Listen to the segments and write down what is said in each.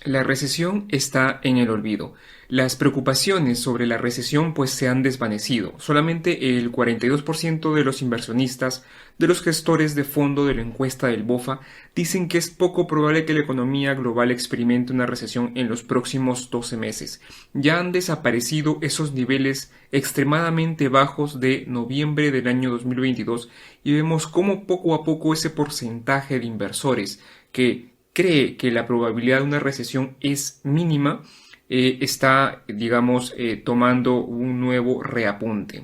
La recesión está en el olvido. Las preocupaciones sobre la recesión pues se han desvanecido. Solamente el 42% de los inversionistas, de los gestores de fondo de la encuesta del BOFA, dicen que es poco probable que la economía global experimente una recesión en los próximos 12 meses. Ya han desaparecido esos niveles extremadamente bajos de noviembre del año 2022 y vemos cómo poco a poco ese porcentaje de inversores que cree que la probabilidad de una recesión es mínima, está, digamos, tomando un nuevo reapunte.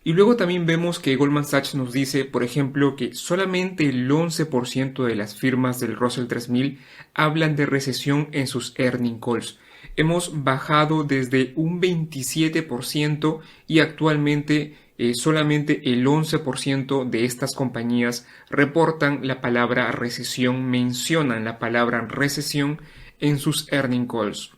Y luego también vemos que Goldman Sachs nos dice, por ejemplo, que solamente el 11% de las firmas del Russell 3000 hablan de recesión en sus earning calls. Hemos bajado desde un 27% y actualmente solamente el 11% de estas compañías reportan la palabra recesión, mencionan la palabra recesión en sus earning calls.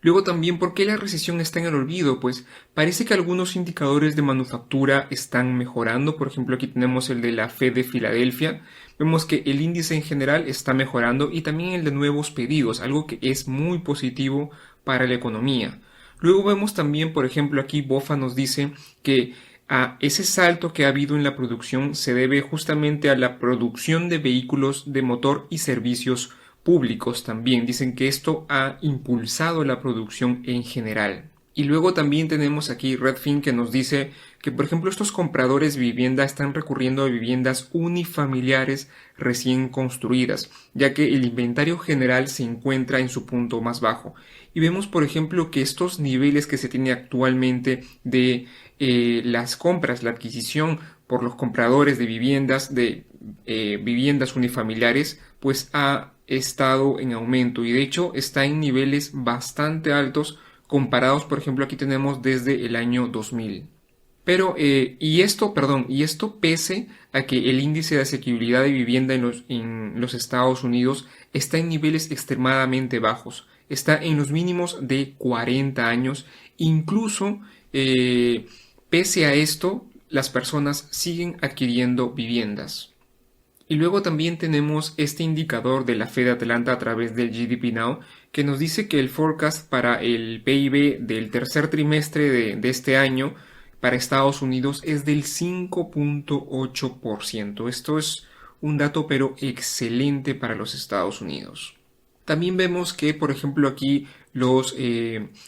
Luego también, ¿por qué la recesión está en el olvido? Pues parece que algunos indicadores de manufactura están mejorando. Por ejemplo, aquí tenemos el de la Fed de Filadelfia. Vemos que el índice en general está mejorando y también el de nuevos pedidos, algo que es muy positivo para la economía. Luego vemos también, por ejemplo, aquí BofA nos dice que a ese salto que ha habido en la producción se debe justamente a la producción de vehículos de motor y servicios públicos también. Dicen que esto ha impulsado la producción en general. Y luego también tenemos aquí Redfin que nos dice que, por ejemplo, estos compradores de vivienda están recurriendo a viviendas unifamiliares recién construidas, ya que el inventario general se encuentra en su punto más bajo. Y vemos, por ejemplo, que estos niveles que se tiene actualmente de las compras, la adquisición por los compradores de viviendas unifamiliares, pues ha estado en aumento y de hecho está en niveles bastante altos comparados, por ejemplo, aquí tenemos desde el año 2000. Pero, y esto pese a que el índice de asequibilidad de vivienda en los Estados Unidos está en niveles extremadamente bajos, está en los mínimos de 40 años, incluso pese a esto, las personas siguen adquiriendo viviendas. Y luego también tenemos este indicador de la Fed de Atlanta a través del GDP Now que nos dice que el forecast para el PIB del tercer trimestre de este año para Estados Unidos es del 5.8%. Esto es un dato pero excelente para los Estados Unidos. También vemos que, por ejemplo, aquí los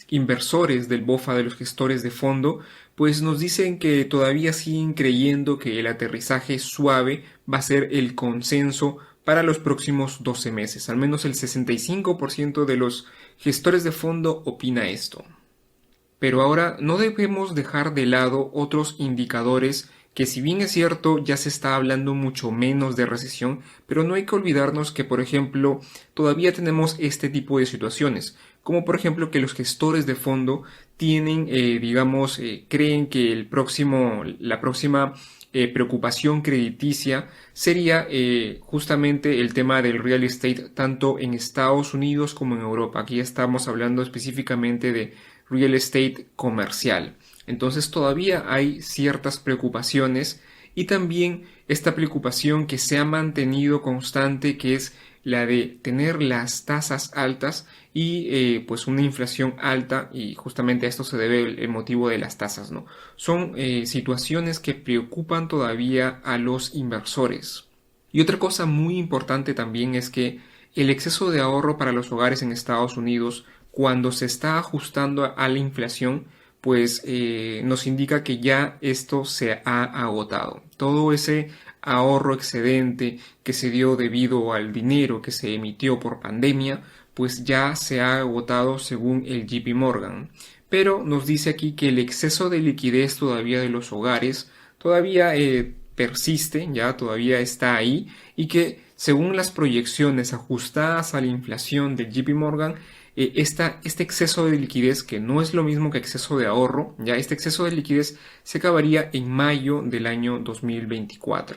inversores del BOFA, de los gestores de fondo, pues nos dicen que todavía siguen creyendo que el aterrizaje suave va a ser el consenso para los próximos 12 meses. Al menos el 65% de los gestores de fondo opina esto. Pero ahora no debemos dejar de lado otros indicadores que, si bien es cierto, ya se está hablando mucho menos de recesión, pero no hay que olvidarnos que, por ejemplo, todavía tenemos este tipo de situaciones, como por ejemplo que los gestores de fondo tienen, creen que la próxima preocupación crediticia sería justamente el tema del real estate tanto en Estados Unidos como en Europa. Aquí estamos hablando específicamente de real estate comercial. Entonces todavía hay ciertas preocupaciones y también esta preocupación que se ha mantenido constante, que es la de tener las tasas altas y pues una inflación alta, y justamente a esto se debe el motivo de las tasas, ¿no? Son situaciones que preocupan todavía a los inversores. Y otra cosa muy importante también es que el exceso de ahorro para los hogares en Estados Unidos, cuando se está ajustando a la inflación, pues nos indica que ya esto se ha agotado. Todo ese ahorro excedente que se dio debido al dinero que se emitió por pandemia, pues ya se ha agotado según el JP Morgan. Pero nos dice aquí que el exceso de liquidez todavía de los hogares todavía persiste, ya todavía está ahí, y que según las proyecciones ajustadas a la inflación del JP Morgan, este exceso de liquidez, que no es lo mismo que exceso de ahorro, ya este exceso de liquidez se acabaría en mayo del año 2024.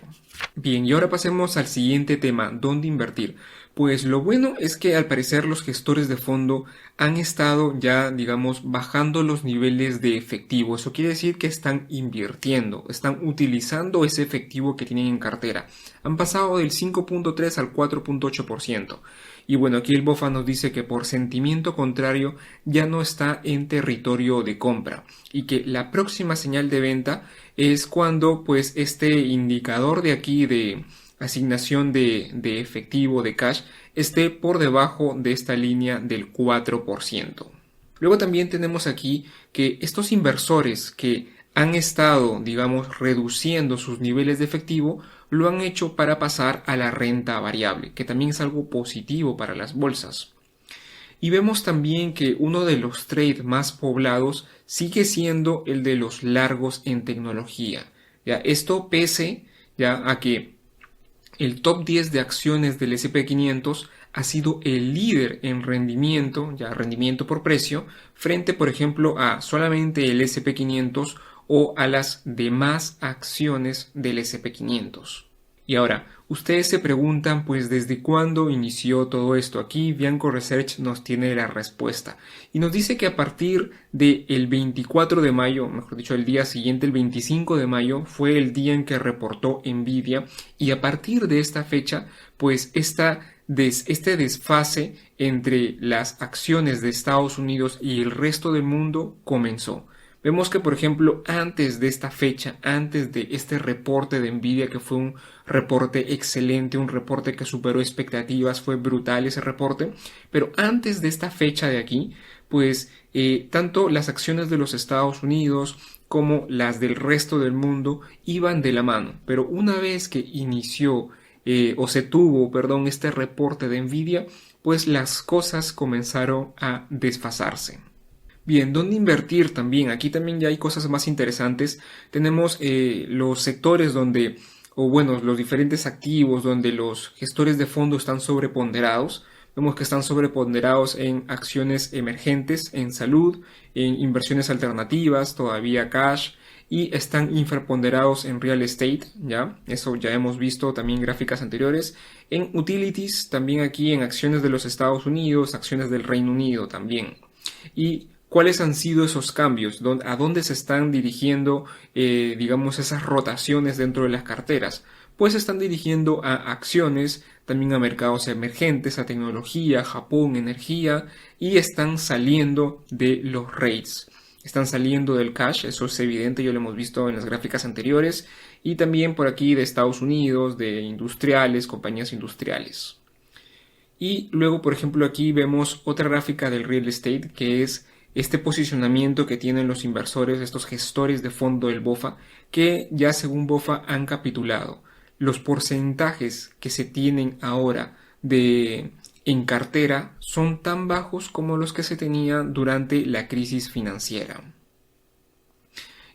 Bien, y ahora pasemos al siguiente tema, ¿dónde invertir? Pues lo bueno es que al parecer los gestores de fondo han estado ya, digamos, bajando los niveles de efectivo. Eso quiere decir que están invirtiendo, están utilizando ese efectivo que tienen en cartera. Han pasado del 5.3 al 4.8%. Y bueno, aquí el BOFA nos dice que por sentimiento contrario ya no está en territorio de compra y que la próxima señal de venta es cuando pues este indicador de aquí de asignación de efectivo, de cash, esté por debajo de esta línea del 4%. Luego también tenemos aquí que estos inversores que han estado, digamos, reduciendo sus niveles de efectivo, lo han hecho para pasar a la renta variable, que también es algo positivo para las bolsas. Y vemos también que uno de los trades más poblados sigue siendo el de los largos en tecnología. ¿Ya? Esto pese ya a que el top 10 de acciones del S&P 500 ha sido el líder en rendimiento, ya rendimiento por precio, frente por ejemplo a solamente el S&P 500 o a las demás acciones del S&P 500. Y ahora, ustedes se preguntan pues desde cuándo inició todo esto. Aquí Bianco Research nos tiene la respuesta y nos dice que a partir del 24 de mayo, mejor dicho el día siguiente, el 25 de mayo, fue el día en que reportó Nvidia y a partir de esta fecha pues este desfase entre las acciones de Estados Unidos y el resto del mundo comenzó. Vemos que, por ejemplo, antes de esta fecha, antes de este reporte de Nvidia, que fue un reporte excelente, un reporte que superó expectativas, fue brutal ese reporte, pero antes de esta fecha de aquí, pues tanto las acciones de los Estados Unidos como las del resto del mundo iban de la mano, pero una vez que inició o se tuvo, perdón, este reporte de Nvidia, pues las cosas comenzaron a desfasarse. Bien, ¿dónde invertir también? Aquí también ya hay cosas más interesantes. Tenemos los sectores donde, o bueno, los diferentes activos donde los gestores de fondo están sobreponderados. Vemos que están sobreponderados en acciones emergentes, en salud, en inversiones alternativas, todavía cash, y están infraponderados en real estate, ¿ya? Eso ya hemos visto también en gráficas anteriores. En utilities, también aquí en acciones de los Estados Unidos, acciones del Reino Unido también. Y ¿cuáles han sido esos cambios? ¿A dónde se están dirigiendo, digamos, esas rotaciones dentro de las carteras? Pues se están dirigiendo a acciones, también a mercados emergentes, a tecnología, Japón, energía, y están saliendo de los rates. Están saliendo del cash, eso es evidente, ya lo hemos visto en las gráficas anteriores, y también por aquí de Estados Unidos, de industriales, compañías industriales. Y luego, por ejemplo, aquí vemos otra gráfica del real estate, que es este posicionamiento que tienen los inversores, estos gestores de fondo del BOFA, que ya según BOFA han capitulado. Los porcentajes que se tienen ahora en cartera son tan bajos como los que se tenían durante la crisis financiera.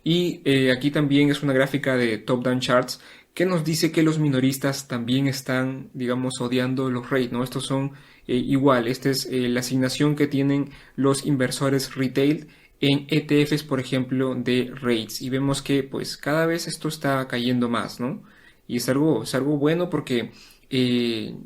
Y aquí también es una gráfica de top-down charts que nos dice que los minoristas también están, digamos, odiando los rates, ¿no? Estos son igual, esta es la asignación que tienen los inversores retail en ETFs, por ejemplo, de rates. Y vemos que pues cada vez esto está cayendo más, ¿no? Y es algo bueno porque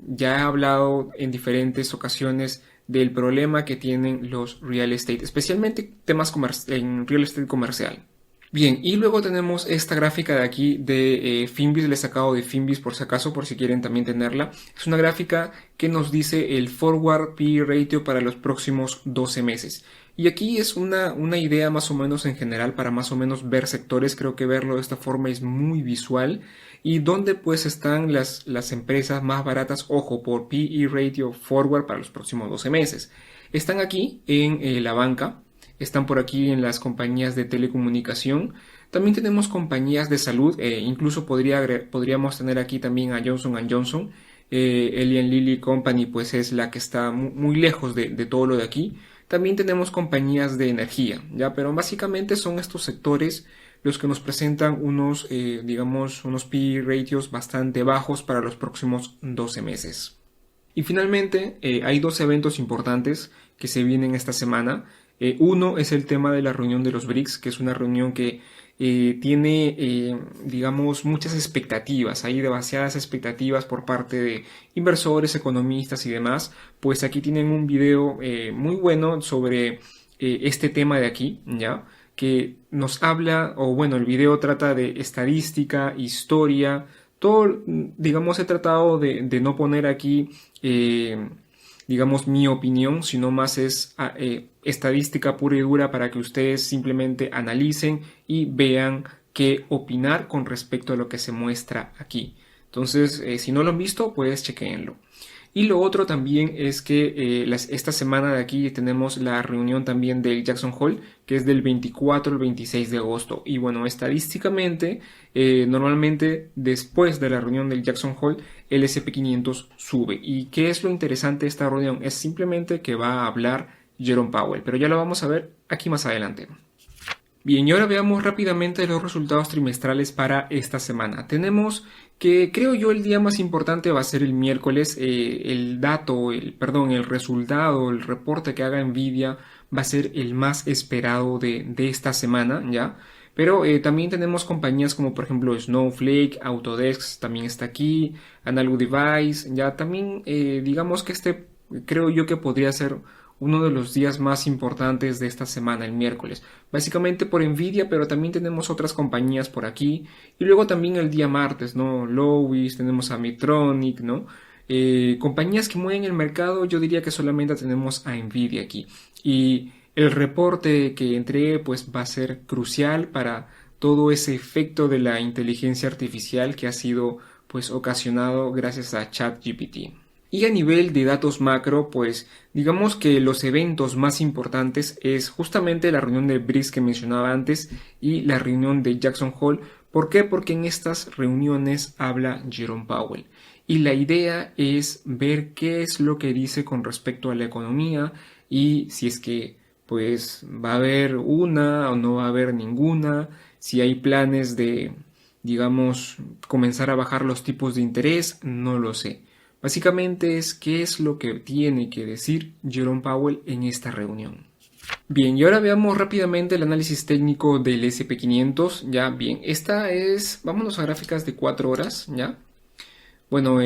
ya he hablado en diferentes ocasiones del problema que tienen los real estate, especialmente temas en real estate comercial. Bien, y luego tenemos esta gráfica de aquí de Finviz, le he sacado de Finviz por si acaso, por si quieren también tenerla. Es una gráfica que nos dice el forward PE ratio para los próximos 12 meses. Y aquí es una idea más o menos en general para más o menos ver sectores, creo que verlo de esta forma es muy visual. Y donde pues están las empresas más baratas, ojo, por PE ratio forward para los próximos 12 meses. Están aquí en la banca. Están por aquí en las compañías de telecomunicación. También tenemos compañías de salud. Incluso podríamos tener aquí también a Johnson & Johnson. Eli Lilly Company pues es la que está muy lejos de todo lo de aquí. También tenemos compañías de energía, ¿ya? Pero básicamente son estos sectores los que nos presentan unos PE ratios bastante bajos para los próximos 12 meses. Y finalmente hay dos eventos importantes que se vienen esta semana. Uno es el tema de la reunión de los BRICS, que es una reunión que tiene, muchas expectativas. Hay demasiadas expectativas por parte de inversores, economistas y demás. Pues aquí tienen un video muy bueno sobre este tema de aquí, ¿ya? Que nos habla, o bueno, el video trata de estadística, historia, Todo, digamos, he tratado de no poner aquí, digamos, mi opinión, sino más es estadística pura y dura para que ustedes simplemente analicen y vean qué opinar con respecto a lo que se muestra aquí. Entonces, si no lo han visto, pues chequéenlo. Y lo otro también es que esta semana de aquí tenemos la reunión también del Jackson Hole, que es del 24 al 26 de agosto. Y bueno, estadísticamente, normalmente después de la reunión del Jackson Hole, el SP500 sube. ¿Y qué es lo interesante de esta reunión? Es simplemente que va a hablar Jerome Powell, pero ya lo vamos a ver aquí más adelante. Bien, y ahora veamos rápidamente los resultados trimestrales para esta semana. Tenemos que creo yo el día más importante va a ser el miércoles. El dato, el resultado, el reporte que haga Nvidia va a ser el más esperado de esta semana, ¿ya? Pero también tenemos compañías como por ejemplo Snowflake, Autodesk también está aquí, Analog Device, ya también digamos que creo yo que podría ser uno de los días más importantes de esta semana, el miércoles. Básicamente por Nvidia, pero también tenemos otras compañías por aquí. Y luego también el día martes, ¿no? Lois, tenemos a Medtronic, ¿no? Compañías que mueven el mercado, yo diría que solamente tenemos a Nvidia aquí. Y el reporte que entregue, pues va a ser crucial para todo ese efecto de la inteligencia artificial que ha sido, pues, ocasionado gracias a ChatGPT. Y a nivel de datos macro, pues digamos que los eventos más importantes es justamente la reunión de BRICS que mencionaba antes y la reunión de Jackson Hole. ¿Por qué? Porque en estas reuniones habla Jerome Powell. Y la idea es ver qué es lo que dice con respecto a la economía y si es que pues va a haber una o no va a haber ninguna, si hay planes de, digamos, comenzar a bajar los tipos de interés, no lo sé. Básicamente es qué es lo que tiene que decir Jerome Powell en esta reunión. Bien, y ahora veamos rápidamente el análisis técnico del SP500. Ya, bien, vámonos a gráficas de 4 horas, ¿ya? Bueno,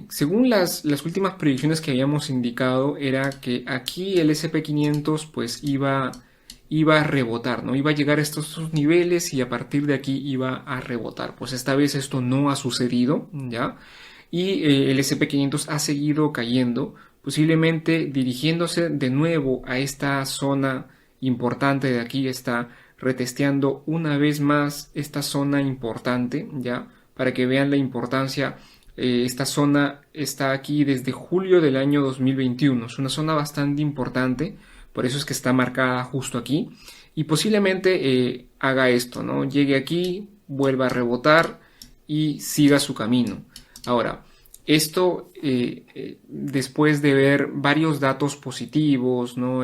según las últimas predicciones que habíamos indicado, era que aquí el SP500 pues iba a rebotar, ¿no? Iba a llegar a estos niveles y a partir de aquí iba a rebotar. Pues esta vez esto no ha sucedido, ¿ya? Y el SP500 ha seguido cayendo, posiblemente dirigiéndose de nuevo a esta zona importante de aquí, está retesteando una vez más esta zona importante, ¿ya? Para que vean la importancia. Esta zona está aquí desde julio del año 2021, es una zona bastante importante, por eso es que está marcada justo aquí, y posiblemente haga esto, ¿no? Llegue aquí, vuelva a rebotar y siga su camino. Ahora, esto después de ver varios datos positivos, ¿no?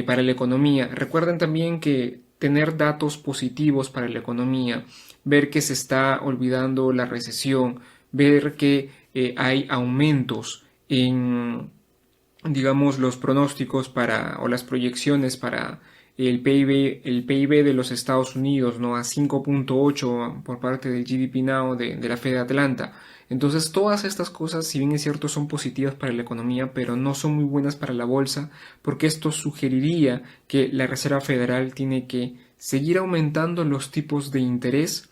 Para la economía. Recuerden también que tener datos positivos para la economía, ver que se está olvidando la recesión, ver que hay aumentos en, digamos, los pronósticos o las proyecciones para el PIB de los Estados Unidos, ¿no? A 5.8 por parte del GDP Now de la Fed de Atlanta. Entonces todas estas cosas, si bien es cierto, son positivas para la economía, pero no son muy buenas para la bolsa, porque esto sugeriría que la Reserva Federal tiene que seguir aumentando los tipos de interés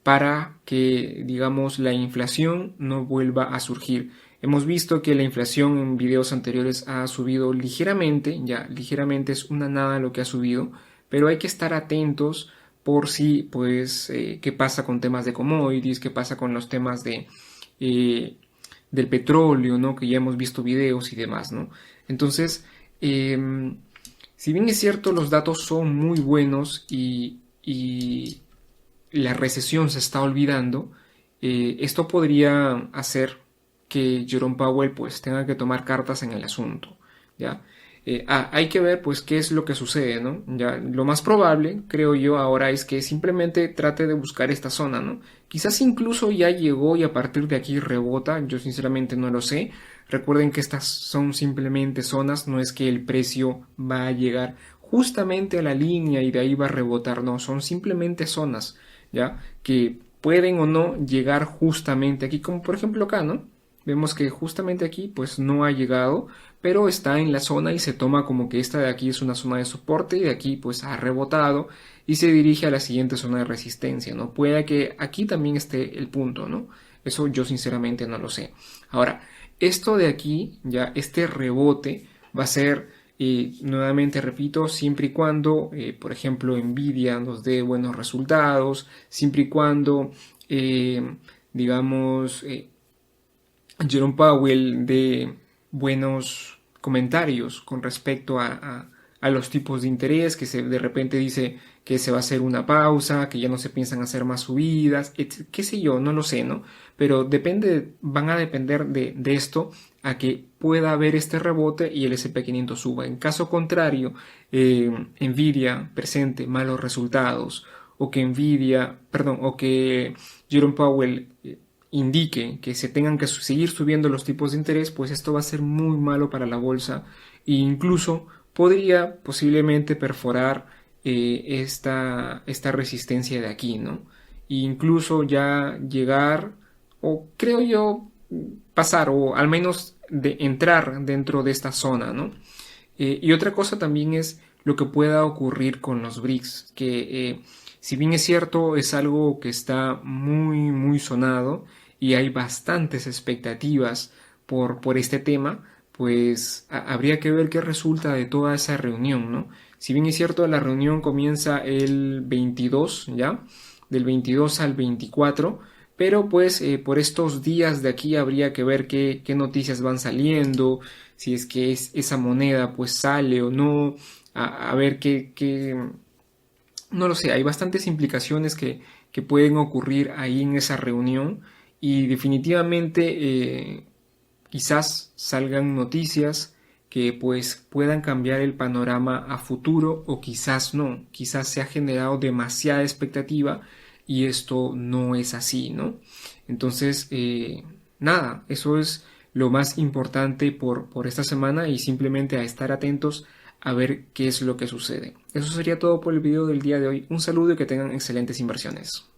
para que, digamos, la inflación no vuelva a surgir. Hemos visto que la inflación en videos anteriores ha subido ligeramente, ya ligeramente es una nada lo que ha subido, pero hay que estar atentos por si, pues, qué pasa con temas de commodities, qué pasa con los temas del petróleo, ¿no? Que ya hemos visto videos y demás, ¿no? Entonces, si bien es cierto, los datos son muy buenos y la recesión se está olvidando, esto podría hacer que Jerome Powell pues tenga que tomar cartas en el asunto, ¿ya? Hay que ver pues qué es lo que sucede, ¿no? Ya, lo más probable, creo yo, ahora es que simplemente trate de buscar esta zona, ¿no? Quizás incluso ya llegó y a partir de aquí rebota, yo sinceramente no lo sé. Recuerden que estas son simplemente zonas, no es que el precio va a llegar justamente a la línea y de ahí va a rebotar, no, son simplemente zonas, ¿ya? Que pueden o no llegar justamente aquí, como por ejemplo acá, ¿no? vemos que justamente aquí pues no ha llegado, pero está en la zona y se toma como que esta de aquí es una zona de soporte y de aquí pues ha rebotado y se dirige a la siguiente zona de resistencia, ¿no? Puede que aquí también esté el punto, ¿no? Eso yo sinceramente no lo sé. Ahora, esto de aquí, ya este rebote va a ser, nuevamente repito, siempre y cuando, por ejemplo, Nvidia nos dé buenos resultados, siempre y cuando, digamos, Jerome Powell de buenos comentarios con respecto a los tipos de interés, que de repente dice que se va a hacer una pausa, que ya no se piensan hacer más subidas, qué sé yo, no lo sé, ¿no? Pero van a depender de esto a que pueda haber este rebote y el S&P 500 suba. En caso contrario, Nvidia presente malos resultados o que o que Jerome Powell indique que se tengan que seguir subiendo los tipos de interés, pues esto va a ser muy malo para la bolsa e incluso podría posiblemente perforar esta resistencia de aquí, ¿no? E incluso ya llegar, o creo yo, pasar, o al menos entrar dentro de esta zona, ¿no? Y otra cosa también es lo que pueda ocurrir con los BRICS, que si bien es cierto, es algo que está muy sonado y hay bastantes expectativas por este tema, pues habría que ver qué resulta de toda esa reunión, ¿no? Si bien es cierto, la reunión comienza el 22, ¿ya? Del 22 al 24, pero pues por estos días de aquí habría que ver qué noticias van saliendo, si es que esa moneda pues sale o no, a ver no lo sé, hay bastantes implicaciones que pueden ocurrir ahí en esa reunión y definitivamente quizás salgan noticias que pues puedan cambiar el panorama a futuro o quizás no, quizás se ha generado demasiada expectativa y esto no es así, ¿no? Entonces, nada, eso es lo más importante por esta semana y simplemente a estar atentos a ver qué es lo que sucede. Eso sería todo por el video del día de hoy. Un saludo y que tengan excelentes inversiones.